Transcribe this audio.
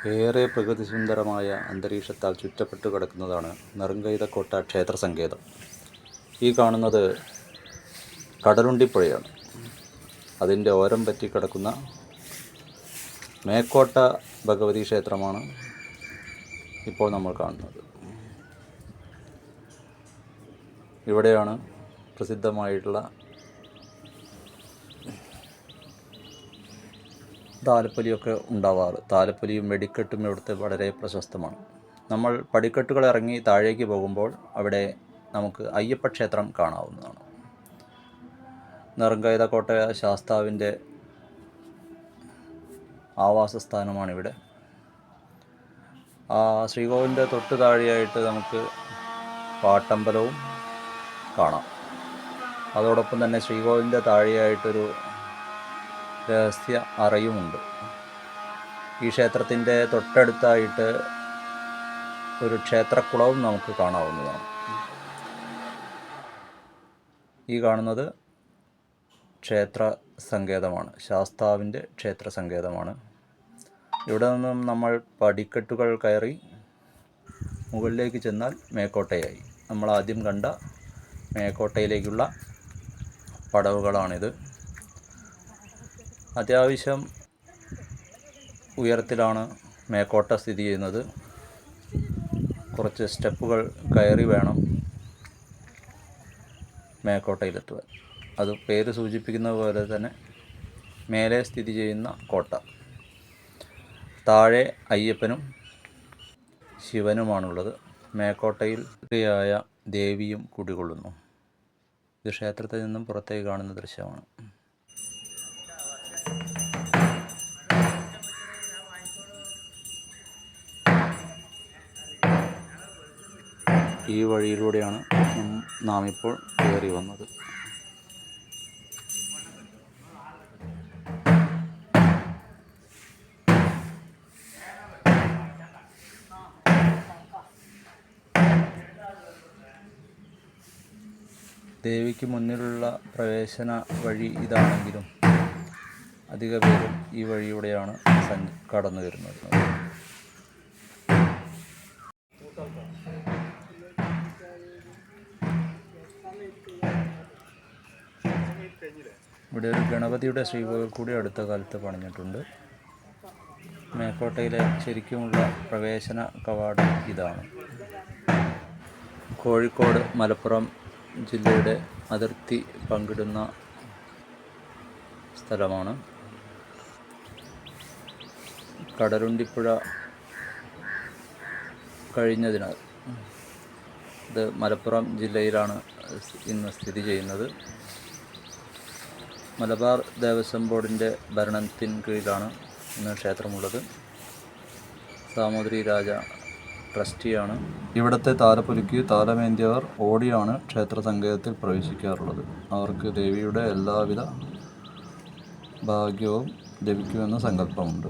ഏറെ പ്രകൃതിസുന്ദരമായ അന്തരീക്ഷത്താൽ ചുറ്റപ്പെട്ടു കിടക്കുന്നതാണ് നെറുങ്കൈതക്കോട്ട ക്ഷേത്ര സങ്കേതം. ഈ കാണുന്നത് കടലുണ്ടിപ്പുഴയാണ്. അതിൻ്റെ ഓരം പറ്റി കിടക്കുന്ന മേക്കോട്ട ഭഗവതി ക്ഷേത്രമാണ് ഇപ്പോൾ നമ്മൾ കാണുന്നത്. ഇവിടെയാണ് പ്രസിദ്ധമായിട്ടുള്ള താലപ്പൊലിയൊക്കെ ഉണ്ടാവാറ്. താലപ്പൊലിയും വെടിക്കെട്ടും ഇവിടുത്തെ വളരെ പ്രശസ്തമാണ്. നമ്മൾ പടിക്കെട്ടുകൾ ഇറങ്ങി താഴേക്ക് പോകുമ്പോൾ അവിടെ നമുക്ക് അയ്യപ്പ ക്ഷേത്രം കാണാവുന്നതാണ്. നെറുങ്കൈതക്കോട്ട ശാസ്താവിൻ്റെ ആവാസസ്ഥാനമാണിവിടെ. ശ്രീകോവിലിൻ്റെ തൊട്ട് താഴെയായിട്ട് നമുക്ക് പാട്ടമ്പലവും കാണാം. അതോടൊപ്പം തന്നെ ശ്രീകോവിലിൻ്റെ താഴെയായിട്ടൊരു രഹസ്യ അറയുമുണ്ട്. ഈ ക്ഷേത്രത്തിൻ്റെ തൊട്ടടുത്തായിട്ട് ഒരു ക്ഷേത്രക്കുളവും നമുക്ക് കാണാവുന്നതാണ്. ഈ കാണുന്നത് ക്ഷേത്ര സങ്കേതമാണ്, ശാസ്താവിൻ്റെ ക്ഷേത്ര സങ്കേതമാണ്. ഇവിടെ നിന്നും നമ്മൾ പടിക്കെട്ടുകൾ കയറി മുകളിലേക്ക് ചെന്നാൽ മേക്കോട്ടയായി. നമ്മൾ ആദ്യം കണ്ട മേക്കോട്ടയിലേക്കുള്ള പടവുകളാണിത്. അത്യാവശ്യം ഉയരത്തിലാണ് മേക്കോട്ട സ്ഥിതി ചെയ്യുന്നത്. കുറച്ച് സ്റ്റെപ്പുകൾ കയറി വേണം മേക്കോട്ടയിലെത്തുവാൻ. അത് പേര് സൂചിപ്പിക്കുന്ന പോലെ തന്നെ മേലെ സ്ഥിതി ചെയ്യുന്ന കോട്ട. താഴെ അയ്യപ്പനും ശിവനുമാണുള്ളത്. മേക്കോട്ടയിൽ ായ ദേവിയും കുടികൊള്ളുന്നു. ഇത് ക്ഷേത്രത്തിൽ നിന്നും പുറത്തേക്ക് കാണുന്ന ദൃശ്യമാണ്. ഈ വഴിയിലൂടെയാണ് നാം ഇപ്പോൾ കയറി വന്നത്. ദേവിക്ക് മുന്നിലുള്ള പ്രവേശന വഴി ഇതാണെങ്കിലും അധിക പേരും ഈ വഴിയിലൂടെയാണ് കടന്നു വരുന്നത്. ഇവിടെ ഒരു ഗണപതിയുടെ ശ്രീകോവിൽ കൂടി അടുത്ത കാലത്ത് പണിഞ്ഞിട്ടുണ്ട്. മേക്കോട്ടയിലെ ശരിക്കുമുള്ള പ്രവേശന കവാടം ഇതാണ്. കോഴിക്കോട് മലപ്പുറം ജില്ലയുടെ അതിർത്തി പങ്കിടുന്ന സ്ഥലമാണ്. കടലുണ്ടിപ്പുഴ കഴിഞ്ഞതിനാൽ ഇത് മലപ്പുറം ജില്ലയിലാണ് ഇന്ന് സ്ഥിതി ചെയ്യുന്നത്. മലബാർ ദേവസ്വം ബോർഡിൻ്റെ ഭരണത്തിൻ കീഴിലാണ് ഇന്ന് ക്ഷേത്രമുള്ളത്. സാമൂതിരി രാജ ട്രസ്റ്റിയാണ്. ഇവിടുത്തെ താലപ്പൊലിക്ക് താലമേന്തിയവർ ഓടിയാണ് ക്ഷേത്ര സങ്കേതത്തിൽ പ്രവേശിക്കാറുള്ളത്. അവർക്ക് ദേവിയുടെ എല്ലാവിധ ഭാഗ്യവും ലഭിക്കുമെന്ന സങ്കല്പമുണ്ട്.